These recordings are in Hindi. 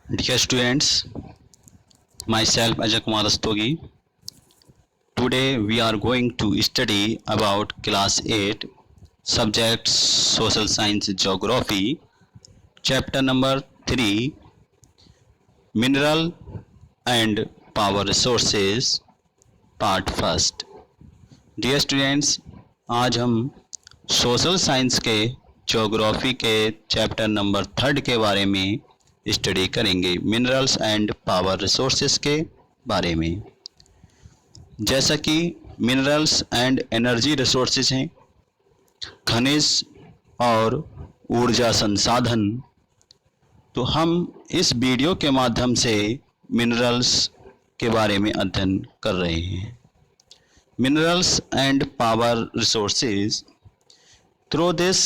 Dear students, myself Ajay Kumar Rastogi. Today we are going to study about class 8 subject social science geography chapter number 3 mineral and power resources part first. Dear students, आज हम सोशल साइंस के ज्योग्राफी के चैप्टर नंबर 3 के बारे में स्टडी करेंगे, मिनरल्स एंड पावर रिसोर्सेस के बारे में। जैसा कि मिनरल्स एंड एनर्जी रिसोर्सेज हैं, खनिज और ऊर्जा संसाधन, तो हम इस वीडियो के माध्यम से मिनरल्स के बारे में अध्ययन कर रहे हैं। Minerals and power resources. Through this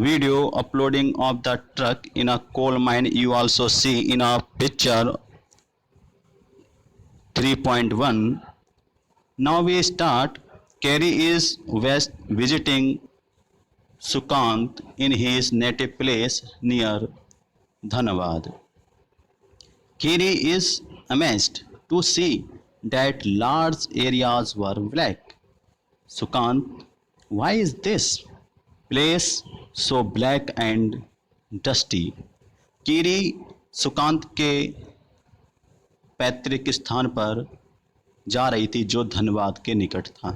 video uploading of the truck in a coal mine, you also see in a picture 3.1. Now we start. Kerry is visiting Sukant in his native place near Dhanbad. Kerry is amazed to see that large areas were black. Sukant, why is this place so black and dusty? कीरी सुकांत के पैतृक स्थान पर जा रही थी जो धनबाद के निकट था।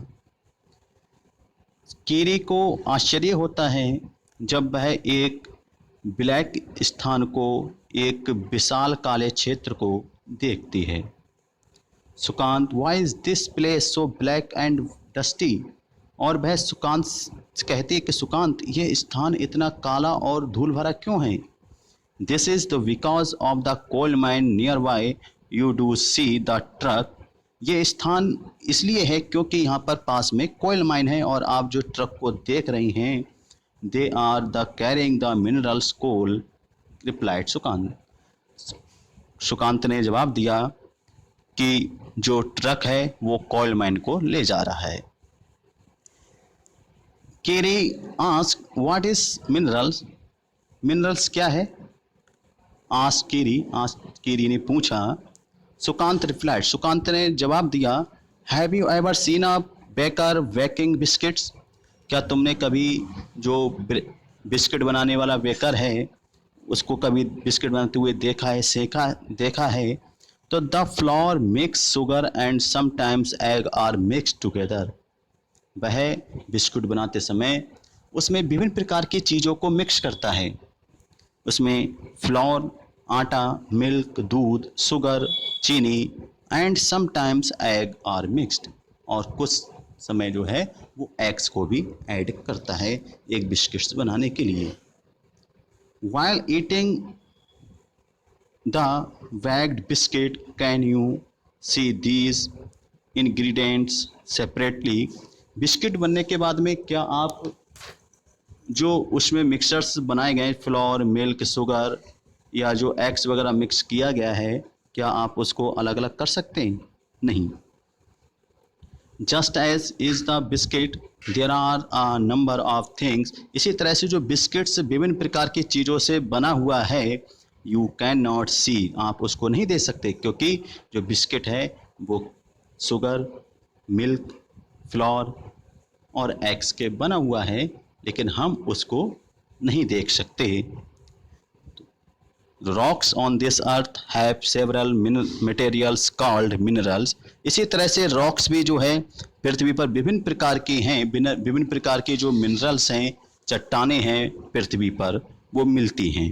कीरी को आश्चर्य होता है जब वह एक ब्लैक स्थान को, एक विशाल काले क्षेत्र को देखती है। Sukant, why is this place so black and dusty? और वह सुकांत कहती है कि सुकांत, ये स्थान इतना काला और धूल भरा क्यों है? This is the because of the coal mine near by you do see the truck. ये स्थान इसलिए है क्योंकि यहाँ पर पास में कोयल माइन है और आप जो ट्रक को देख रही हैं, they are the carrying the minerals coal, replied Sukant. Sukant ने जवाब दिया कि जो ट्रक है वो कोयल माइन को ले जा रहा है। केरी ask what is minerals? Minerals क्या है? आस्क कीरी ने पूछा। सुकांत रिप्लाइड, सुकांत ने जवाब दिया, have you ever seen a baker baking biscuits? क्या तुमने कभी जो बिस्किट बनाने वाला बेकर है उसको कभी बिस्किट बनाते हुए देखा है? तो the flour mix sugar and sometimes egg are mix together. वह बिस्कुट बनाते समय उसमें विभिन्न प्रकार की चीज़ों को मिक्स करता है। उसमें फ्लोर, आटा, मिल्क, दूध, शुगर, चीनी and sometimes egg are mixed, और कुछ समय जो है वो एग्स को भी ऐड करता है एक बिस्किट्स बनाने के लिए। While eating the baked biscuit, can you see these ingredients separately? Biscuit बनने के बाद में क्या आप जो उसमें मिक्सचर्स बनाए गए, फ्लोर, मिल्क, शुगर या जो एग्स वगैरह मिक्स किया गया है, क्या आप उसको अलग अलग कर सकते हैं? नहीं। Just as is the biscuit there are a number of things. इसी तरह से जो बिस्किट्स विभिन्न प्रकार की चीज़ों से बना हुआ है, यू कैन नॉट सी, आप उसको नहीं दे सकते क्योंकि जो बिस्किट है वो शुगर, मिल्क, फ्लोर और एग्स के बना हुआ है, लेकिन हम उसको नहीं देख सकते। Rocks on this earth have several materials called minerals. इसी तरह से रॉक्स भी जो है पृथ्वी पर विभिन्न प्रकार की हैं, विभिन्न प्रकार की जो मिनरल्स हैं, चट्टानें हैं पृथ्वी पर, वो मिलती हैं।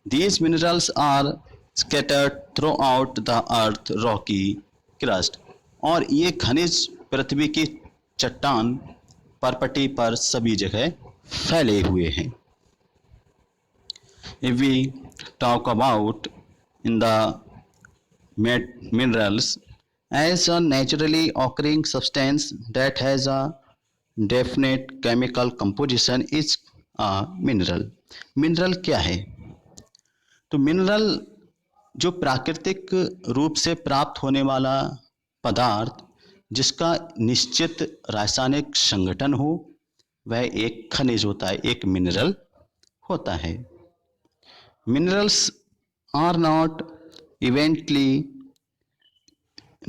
These minerals are scattered throughout the earth rocky crust. और ये खनिज पृथ्वी की चट्टान परपटी पर सभी जगह फैले हुए हैं। If we talk about in the minerals as a naturally occurring substance that has a definite chemical composition is a mineral. Mineral क्या है? तो मिनरल जो प्राकृतिक रूप से प्राप्त होने वाला पदार्थ जिसका निश्चित रासायनिक संगठन हो, वह एक खनिज होता है, एक मिनरल होता है। Minerals are not इवेंटली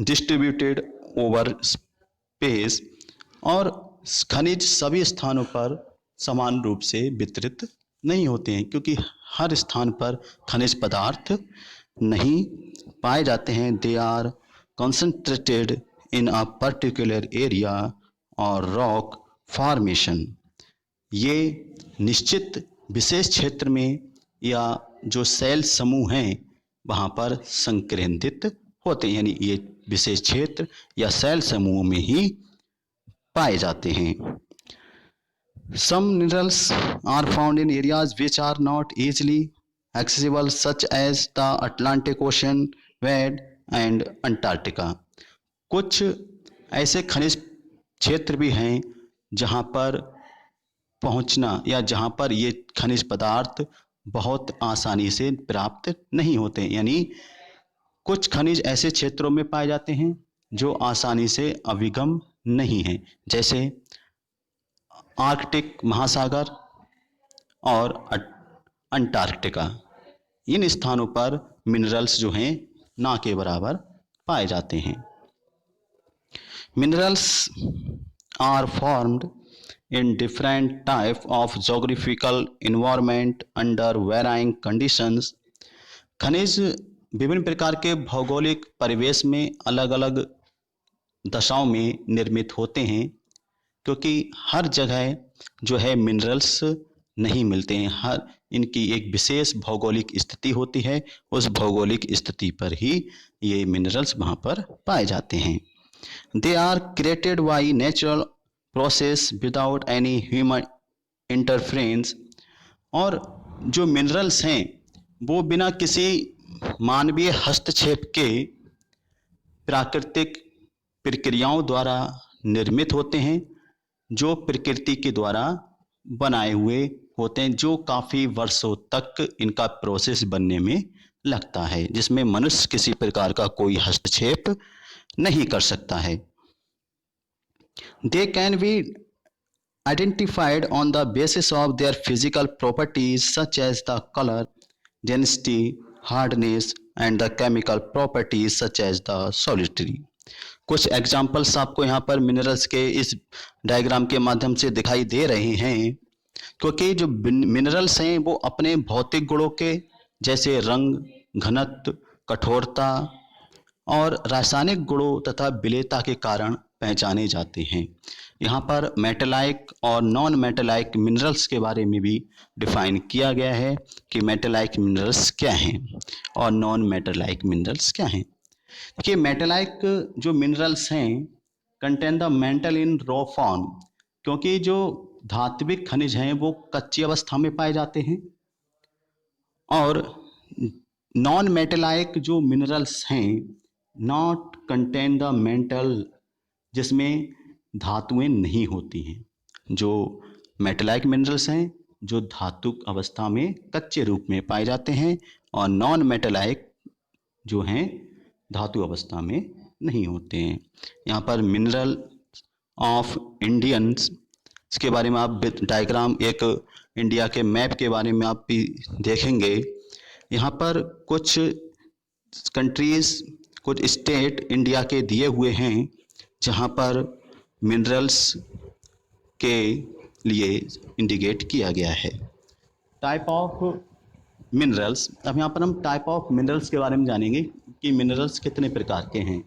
distributed over space, और खनिज सभी स्थानों पर समान रूप से वितरित नहीं होते हैं, क्योंकि हर स्थान पर खनिज पदार्थ नहीं पाए जाते हैं। They are concentrated in a particular area or rock formation. ये निश्चित विशेष क्षेत्र में या जो सेल समूह हैं वहाँ पर संकेंद्रित होते हैं, यानी ये विशेष क्षेत्र या सेल समूह में ही पाए जाते हैं। Some minerals are found in areas which are not easily accessible, such as the Atlantic Ocean, WAD and Antarctica. कुछ ऐसे खनिज क्षेत्र भी हैं जहाँ पर पहुँचना या जहाँ पर ये खनिज पदार्थ बहुत आसानी से प्राप्त नहीं होते, यानी कुछ खनिज ऐसे क्षेत्रों में पाए जाते हैं जो आसानी से अभिगम नहीं हैं, जैसे आर्कटिक महासागर और अंटार्कटिका। इन स्थानों पर मिनरल्स जो हैं ना के बराबर पाए जाते हैं। Minerals are formed in different type of geographical environment under varying conditions. खनिज विभिन्न प्रकार के भौगोलिक परिवेश में अलग अलग दशाओं में निर्मित होते हैं, क्योंकि हर जगह जो है मिनरल्स नहीं मिलते हैं। हर इनकी एक विशेष भौगोलिक स्थिति होती है, उस भौगोलिक स्थिति पर ही ये मिनरल्स वहाँ पर पाए जाते हैं। They are created by natural process without any human interference. और जो मिनरल्स हैं वो बिना किसी मानवीय हस्तक्षेप के प्राकृतिक प्रक्रियाओं द्वारा निर्मित होते हैं, जो प्रकृति के द्वारा बनाए हुए होते हैं, जो काफ़ी वर्षों तक इनका प्रोसेस बनने में लगता है, जिसमें मनुष्य किसी प्रकार का कोई हस्तक्षेप नहीं कर सकता है। They can be identified on the basis of their physical properties such as the color, density, hardness and the chemical properties such as the solidity. कुछ एग्जाम्पल्स आपको यहाँ पर मिनरल्स के इस डायग्राम के माध्यम से दिखाई दे रहे हैं, क्योंकि जो मिनरल्स हैं वो अपने भौतिक गुणों के जैसे रंग, घनत्व, कठोरता और रासायनिक गुणों तथा विलेयता के कारण पहचाने जाते हैं। यहाँ पर मेटेलाइक और नॉन मेटेलाइक मिनरल्स के बारे में भी डिफाइन किया गया है कि मेटेलाइक मिनरल्स क्या हैं और नॉन मेटेलाइक मिनरल्स क्या हैं। देखिए, मेटेलाइक जो मिनरल्स हैं contain the metal in raw form, क्योंकि जो धात्विक खनिज हैं वो कच्ची अवस्था में पाए जाते हैं, और नॉन मेटेलाइक जो मिनरल्स हैं नॉट कंटेन द मेटल, जिसमें धातुएं नहीं होती हैं। जो मेटेलाइक मिनरल्स हैं जो धातु अवस्था में कच्चे रूप में पाए जाते हैं, और नॉन मेटेलाइक जो हैं धातु अवस्था में नहीं होते हैं। यहाँ पर मिनरल ऑफ इंडियंस इसके बारे में आप डायग्राम एक इंडिया के मैप के बारे में आप भी देखेंगे। यहाँ पर कुछ कंट्रीज, कुछ स्टेट इंडिया के दिए हुए हैं जहाँ पर मिनरल्स के लिए इंडिकेट किया गया है। टाइप ऑफ मिनरल्स, अब यहाँ पर हम टाइप ऑफ मिनरल्स के बारे में जानेंगे कि मिनरल्स कितने प्रकार के हैं।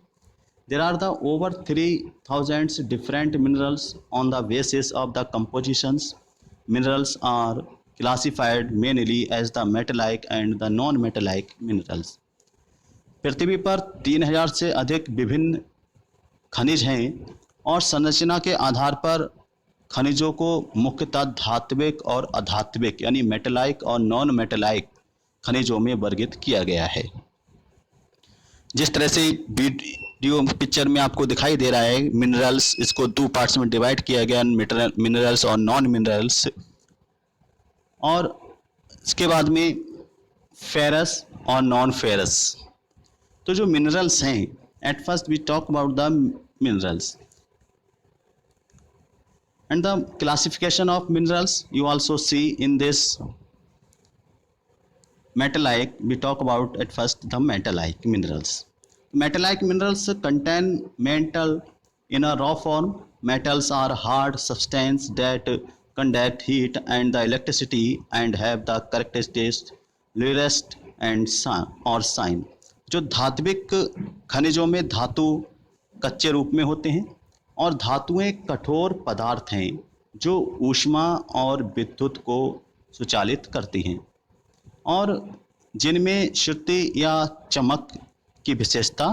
There are the over 3000 different minerals on the basis of the compositions. Minerals are classified mainly as the metallic and the non metallic minerals. पृथ्वी पर 3000 से अधिक विभिन्न खनिज हैं, और संरचना के आधार पर खनिजों को मुख्यतः धात्विक और अधात्विक यानी मेटेलाइक और नॉन मेटेलाइक खनिजों में वर्गीकृत किया गया है। जिस तरह से वीडियो पिक्चर में आपको दिखाई दे रहा है, मिनरल्स इसको दो पार्ट्स में डिवाइड किया गया, मिनरल्स और नॉन मिनरल्स। और इसके बाद में फेरस और नॉन फेरस। तो जो मिनरल्स हैं, at first we talk about the minerals and the classification of minerals you also see in this metallic, we talk about at first the metallic minerals. Metallic minerals contain metal in a raw form. Metals are hard substance that conduct heat and the electricity and have the characteristics lustrous and shine. जो धात्विक खनिजों में धातु कच्चे रूप में होते हैं और धातुएं कठोर पदार्थ हैं जो ऊष्मा और विद्युत को सुचालित करती हैं और जिनमें श्रुति या चमक की विशेषता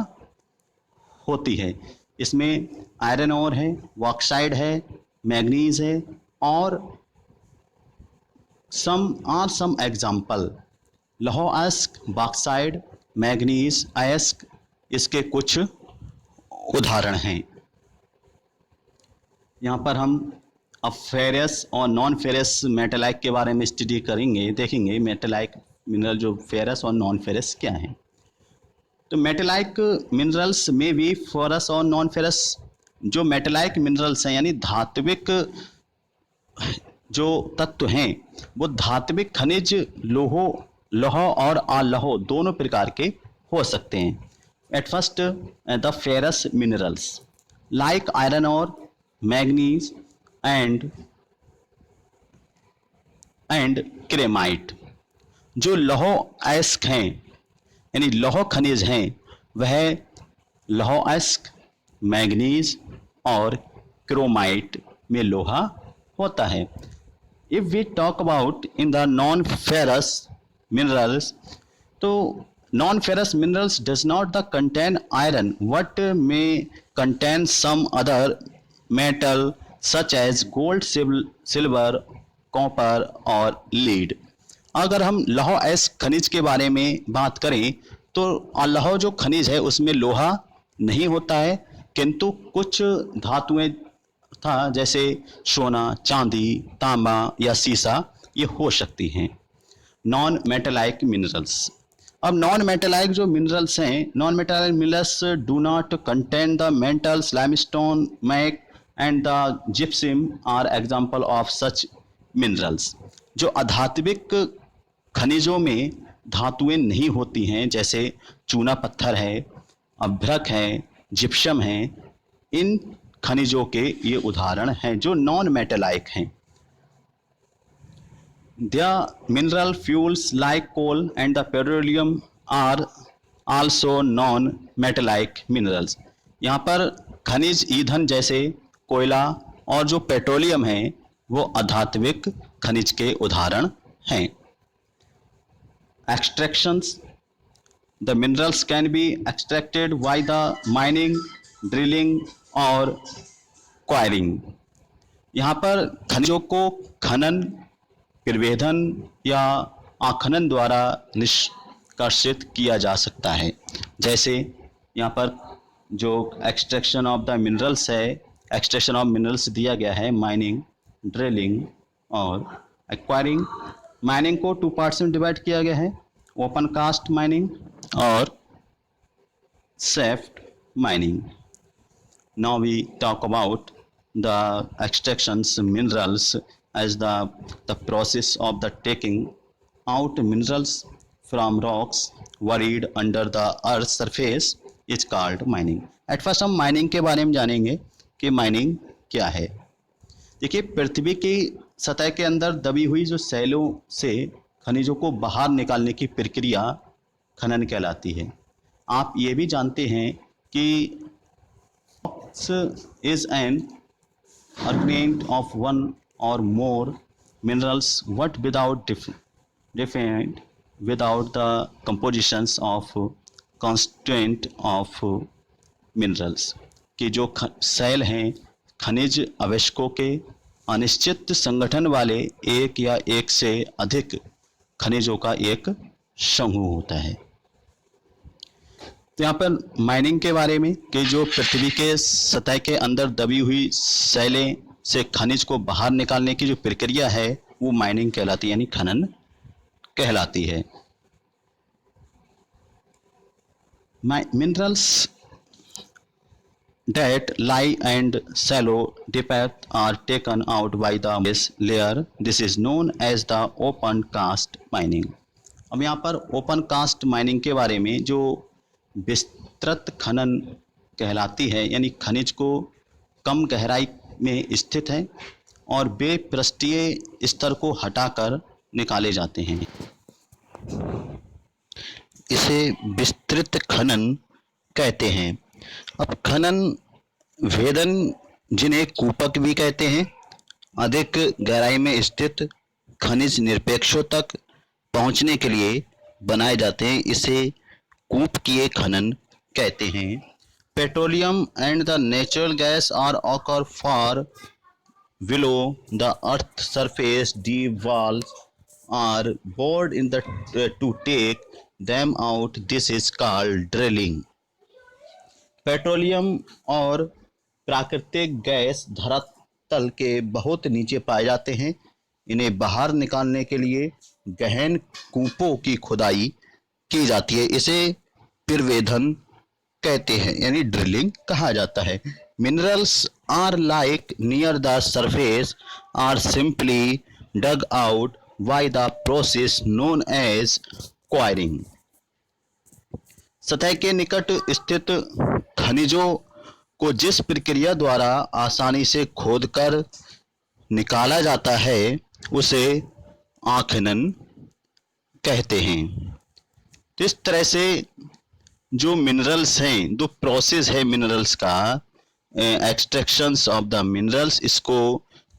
होती है। इसमें आयरन ओर है, बॉक्साइड है, मैग्नीज है और सम एग्जाम्पल लौह अयस्क, बॉक्साइड, मैग्नीज, अयस्क इसके कुछ उदाहरण हैं। यहाँ पर हम अब फेरस और नॉन फेरस मेटालाइक के बारे में स्टडी करेंगे, देखेंगे मेटालाइक मिनरल जो फेरस और नॉन फेरस क्या हैं। तो मेटालाइक मिनरल्स में भी फेरस और नॉन फेरस। जो मेटालाइक मिनरल्स हैं यानी धात्विक जो तत्व हैं वो धात्विक खनिज लौह और अलौह दोनों प्रकार के हो सकते हैं। At first the ferrous minerals like iron और मैग्नीज एंड क्रेमाइट। जो लौह अयस्क हैं यानी लौह खनिज हैं वह लौह अयस्क, मैग्नीज और क्रोमाइट में लोहा होता है। If we talk about in the non ferrous minerals, तो non ferrous minerals does not the contain iron but may contain some other metal such as gold, silver, copper और लीड। अगर हम लौह अयस्क खनिज के बारे में बात करें तो लौह जो खनिज है उसमें लोहा नहीं होता है, किंतु कुछ धातुएं था जैसे सोना, चांदी, तांबा या सीसा ये हो सकती हैं। Non metallic minerals. अब नॉन मेटालाइक जो मिनरल्स हैं, non metallic minerals do not contain the metals limestone, mica and the gypsum are example of such minerals. जो अधात्विक खनिजों में धातुएं नहीं होती हैं जैसे चूना पत्थर है, अभ्रक है, जिप्सम है, इन खनिजों के ये उदाहरण हैं जो नॉन मेटालाइक हैं। The mineral fuels like coal and the petroleum are also non-metallic minerals. यहाँ पर खनिज ईंधन जैसे कोयला और जो पेट्रोलियम है वो अधात्विक खनिज के उदाहरण हैं। Extractions. The minerals can be extracted by the mining, drilling और quarrying. यहाँ पर खनिजों को खनन, प्रवेधन या आखनन द्वारा निष्कर्षित किया जा सकता है। जैसे यहाँ पर जो एक्सट्रैक्शन ऑफ द मिनरल्स है, एक्सट्रैक्शन ऑफ मिनरल्स दिया गया है माइनिंग, ड्रिलिंग और एक्वायरिंग। माइनिंग को 2 पार्ट्स में डिवाइड किया गया है, ओपन कास्ट माइनिंग और shaft mining. Now we talk about the extractions minerals as the process of the taking out minerals from rocks buried under the earth's surface is called mining. At first हम माइनिंग के बारे में जानेंगे कि माइनिंग क्या है। देखिए, पृथ्वी की सतह के अंदर दबी हुई जो शैलों से खनिजों को बाहर निकालने की प्रक्रिया खनन कहलाती है। आप ये भी जानते हैं कि is an aggregate of one or more minerals what without defined without the compositions of constituent of minerals। कि जो शैल हैं खनिज आवश्यकों के अनिश्चित संगठन वाले एक या एक से अधिक खनिजों का एक समूह होता है। तो यहाँ पर माइनिंग के बारे में कि जो पृथ्वी के सतह के अंदर दबी हुई शैलें से खनिज को बाहर निकालने की जो प्रक्रिया है वो माइनिंग कहलाती है, यानी खनन कहलाती है। Minerals that lie and shallow depth are taken out by the base layer. This is known as the open cast mining. अब यहाँ पर ओपन कास्ट माइनिंग के बारे में, जो विस्तृत खनन कहलाती है, यानी खनिज को कम गहराई में स्थित है और वे पृष्ठीय स्तर को हटाकर निकाले जाते हैं। इसे विस्तृत खनन कहते हैं। अब खनन वेदन, जिन्हें कूपक भी कहते हैं, अधिक गहराई में स्थित खनिज निरपेक्षों तक पहुंचने के लिए बनाए जाते हैं। इसे कूपकीय खनन कहते हैं। Petroleum and the natural gas are occur for below the earth surface. Deep wells are bored in the to take them out. This is called drilling. Petroleum और प्राकृतिक गैस धरातल के बहुत नीचे पाए जाते हैं। इन्हें बाहर निकालने के लिए गहन कूपों की खुदाई की जाती है। इसे पिरवेधन कहते हैं, यानी ड्रिलिंग कहा जाता है। Minerals are like near the surface are simply dug out by the process known as quarrying. सतह के निकट स्थित खनिजों को जिस प्रक्रिया द्वारा आसानी से खोदकर निकाला जाता है उसे आखनन कहते हैं। तो इस तरह से जो मिनरल्स हैं, जो प्रोसेस है मिनरल्स का, एक्सट्रैक्शंस ऑफ द मिनरल्स, इसको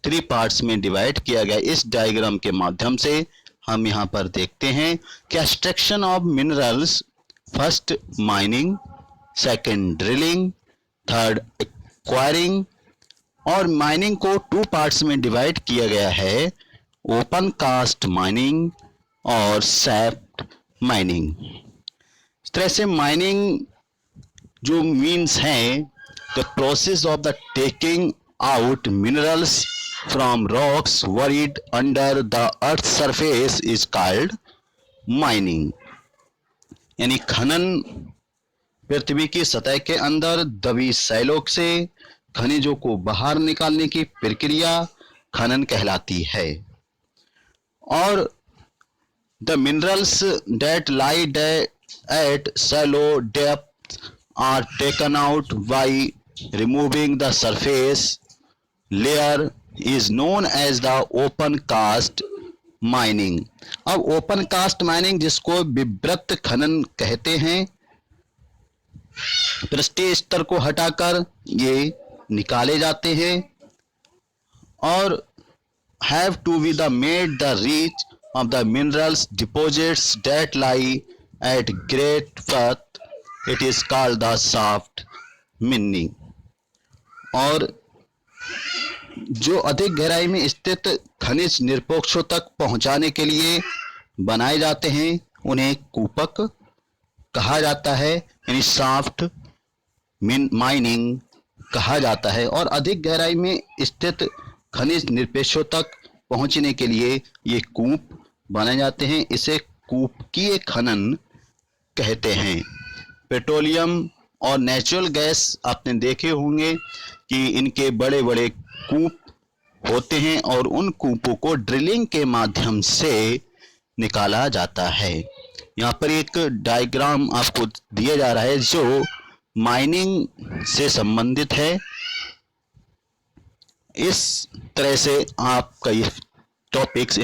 3 पार्ट्स में डिवाइड किया गया। इस डायग्राम के माध्यम से हम यहाँ पर देखते हैं कि extraction of minerals, first mining, second drilling, third acquiring. और माइनिंग को 2 पार्ट्स में डिवाइड किया गया है, ओपन कास्ट माइनिंग और शैफ्ट माइनिंग। इस तरह से माइनिंग जो मीन्स हैं, the process of the taking out minerals from rocks buried under the earth surface is called mining. यानी खनन पृथ्वी की सतह के अंदर दबी शैलों से खनिजों को बाहर निकालने की प्रक्रिया खनन कहलाती है। और the minerals that lie at shallow depth are taken out by removing the surface layer is known as the open cast mining. अब ओपन कास्ट माइनिंग, जिसको विवृत खनन कहते हैं, पृष्ठीय स्तर को हटाकर ये निकाले जाते हैं और have to be the made the reach of the minerals deposits that lie at great depth. It is called the shaft mining. और जो अधिक गहराई में स्थित खनिज निरपेक्षों तक पहुंचाने के लिए बनाए जाते हैं उन्हें कूपक कहा जाता है, यानी शाफ्ट माइनिंग कहा जाता है। और अधिक गहराई में स्थित खनिज निरपेक्षों तक पहुंचने के लिए ये कूप बनाए जाते हैं। इसे कूपकीय खनन कहते हैं। पेट्रोलियम और नेचुरल गैस आपने देखे होंगे कि इनके बड़े बड़े कूप होते हैं और उन कूपों को ड्रिलिंग के माध्यम से निकाला जाता है। यहाँ पर एक डायग्राम आपको दिया जा रहा है जो माइनिंग से संबंधित है। इस तरह से आप कई टॉपिक्स